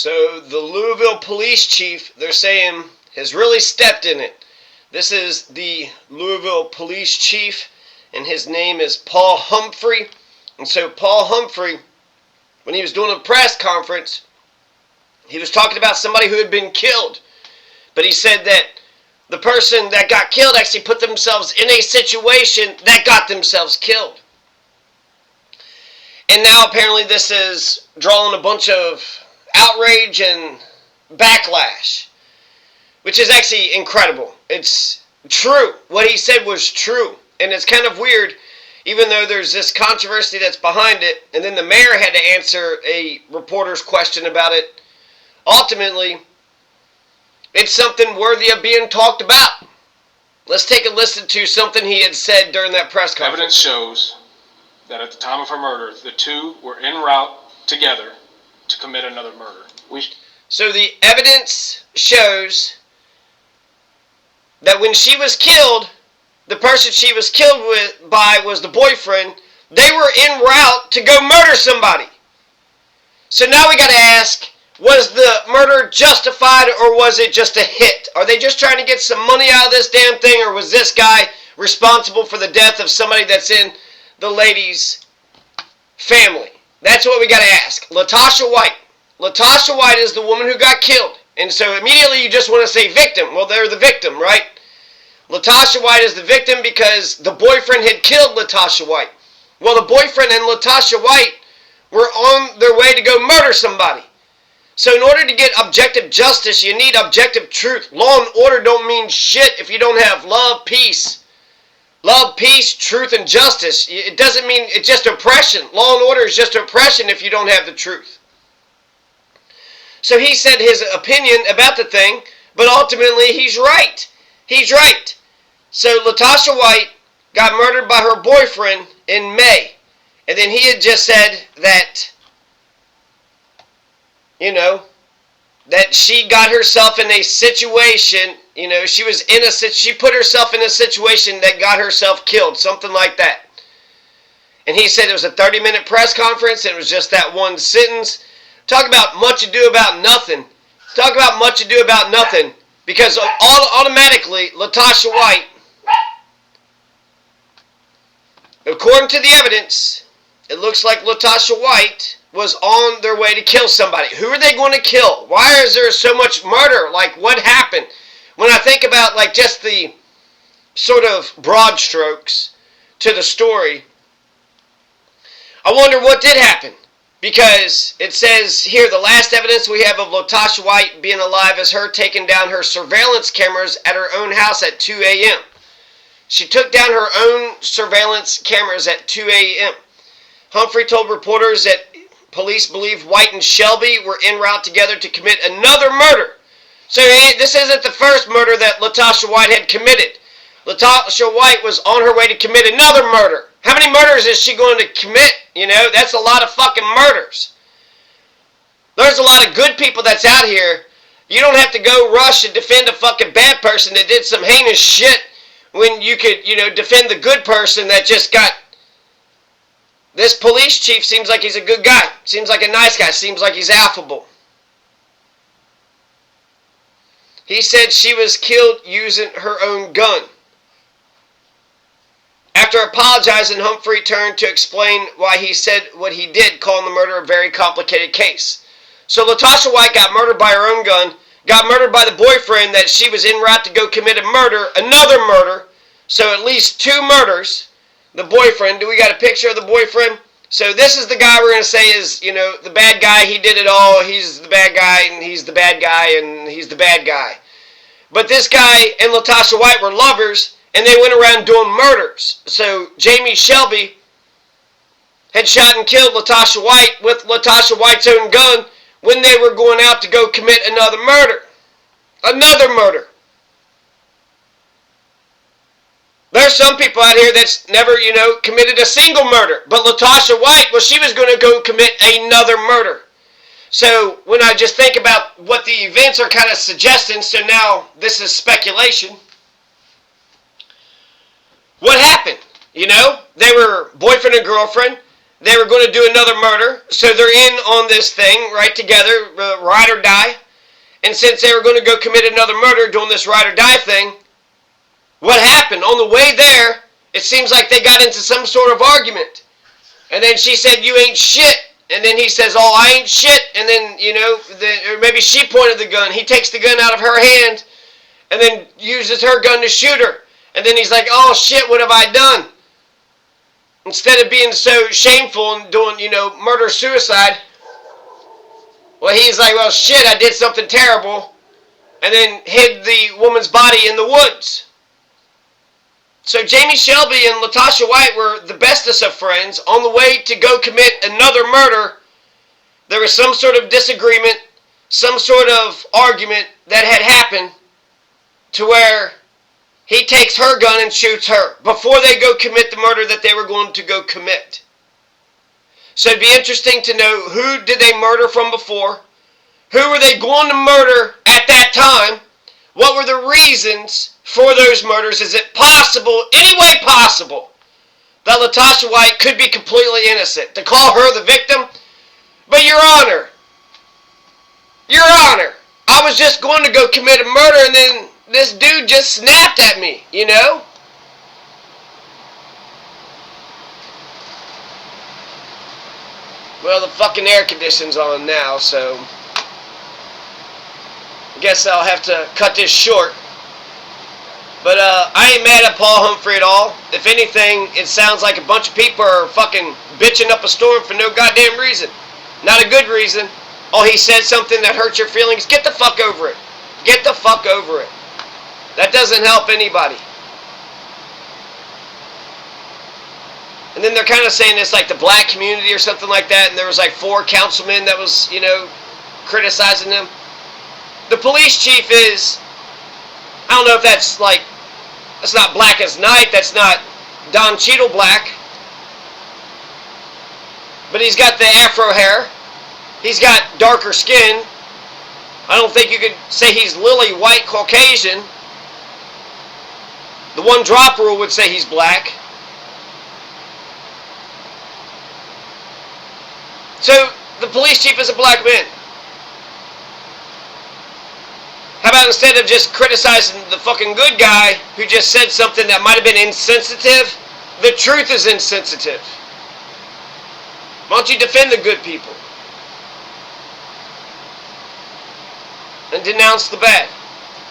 So the Louisville police chief, they're saying, has really stepped in it. This is the Louisville police chief, and his name is Paul Humphrey. And so Paul Humphrey, when he was doing a press conference, he was talking about somebody who had been killed. But he said that the person that got killed actually put themselves in a situation that got themselves killed. And now apparently this is drawing a bunch of outrage and backlash, which is actually incredible. It's true. What he said was true. And it's kind of weird, even though there's this controversy that's behind it, and then the mayor had to answer a reporter's question about it. Ultimately, it's something worthy of being talked about. Let's take a listen to something he had said during that press conference. Evidence shows that at the time of her murder, the two were en route together to commit another murder. So the evidence shows that when she was killed, the person she was killed by was the boyfriend. They were en route to go murder somebody. So now we got to ask, was the murder justified, or was it just a hit? Are they just trying to get some money out of this damn thing, or was this guy responsible for the death of somebody that's in the lady's family? That's what we got to ask. Latasha White. Latasha White is the woman who got killed. And so immediately you just want to say victim. Well, they're the victim, right? Latasha White is the victim because the boyfriend had killed Latasha White. Well, the boyfriend and Latasha White were on their way to go murder somebody. So in order to get objective justice, you need objective truth. Law and order don't mean shit if you don't have love, peace. Love, peace, truth, and justice. It doesn't mean it's just oppression. Law and order is just oppression if you don't have the truth. So he said his opinion about the thing, but ultimately he's right. He's right. So Latasha White got murdered by her boyfriend in May. And then he had just said that, that she got herself in a situation, she put herself in a situation that got herself killed, something like that. And he said it was a 30-minute press conference, and it was just that one sentence. Talk about much ado about nothing. Talk about much ado about nothing. Because automatically, Latasha White, according to the evidence, it looks like Latasha White was on their way to kill somebody. Who are they going to kill? Why is there so much murder? Like, what happened? When I think about, just the sort of broad strokes to the story, I wonder what did happen. Because it says here, the last evidence we have of Latasha White being alive is her taking down her surveillance cameras at her own house at 2 a.m. She took down her own surveillance cameras at 2 a.m. Humphrey told reporters that police believe White and Shelby were en route together to commit another murder. So this isn't the first murder that Latasha White had committed. Latasha White was on her way to commit another murder. How many murders is she going to commit? That's a lot of fucking murders. There's a lot of good people that's out here. You don't have to go rush and defend a fucking bad person that did some heinous shit when you could, defend the good person that just got... This police chief seems like he's a good guy. Seems like a nice guy. Seems like he's affable. He said she was killed using her own gun. After apologizing, Humphrey turned to explain why he said what he did, calling the murder a very complicated case. So Latasha White got murdered by her own gun, got murdered by the boyfriend that she was en route to go commit a murder, another murder, so at least 2 murders. The boyfriend, do we got a picture of the boyfriend? So this is the guy we're going to say is, the bad guy, he did it all, he's the bad guy, and he's the bad guy, and he's the bad guy. But this guy and Latasha White were lovers, and they went around doing murders. So Jamie Shelby had shot and killed Latasha White with Latasha White's own gun when they were going out to go commit another murder. Another murder. There's some people out here that's never, committed a single murder. But Latasha White, well, she was going to go commit another murder. So when I just think about what the events are kind of suggesting, so now this is speculation. What happened? They were boyfriend and girlfriend. they were going to do another murder. So they're in on this thing, right, together, ride or die. And since they were going to go commit another murder doing this ride or die thing, what happened? On the way there, it seems like they got into some sort of argument. And then she said, "You ain't shit." And then he says, "Oh, I ain't shit." And then, or maybe she pointed the gun. He takes the gun out of her hand and then uses her gun to shoot her. And then he's like, "Oh, shit, what have I done?" Instead of being so shameful and doing, murder-suicide, well, he's like, "Well, shit, I did something terrible." And then hid the woman's body in the woods. So Jamie Shelby and Latasha White were the bestest of friends. On the way to go commit another murder, there was some sort of disagreement, some sort of argument that had happened to where he takes her gun and shoots her before they go commit the murder that they were going to go commit. So it'd be interesting to know, who did they murder from before? Who were they going to murder at that time? What were the reasons for those murders? Is it possible, any way possible, that Latasha White could be completely innocent? To call her the victim? But Your Honor, I was just going to go commit a murder and then this dude just snapped at me, Well, the fucking air conditioning's on now, so I guess I'll have to cut this short. But I ain't mad at Paul Humphrey at all. If anything, it sounds like a bunch of people are fucking bitching up a storm for no goddamn reason. Not a good reason. Oh, he said something that hurt your feelings? Get the fuck over it. Get the fuck over it. That doesn't help anybody. And then they're kind of saying it's like the black community or something like that, and there was like 4 councilmen that was, criticizing them. The police chief is, I don't know if that's not Black as Night, that's not Don Cheadle Black. But he's got the afro hair. He's got darker skin. I don't think you could say he's lily white Caucasian. The one drop rule would say he's black. So, the police chief is a black man. How about instead of just criticizing the fucking good guy who just said something that might have been insensitive, the truth is insensitive. Why don't you defend the good people and denounce the bad?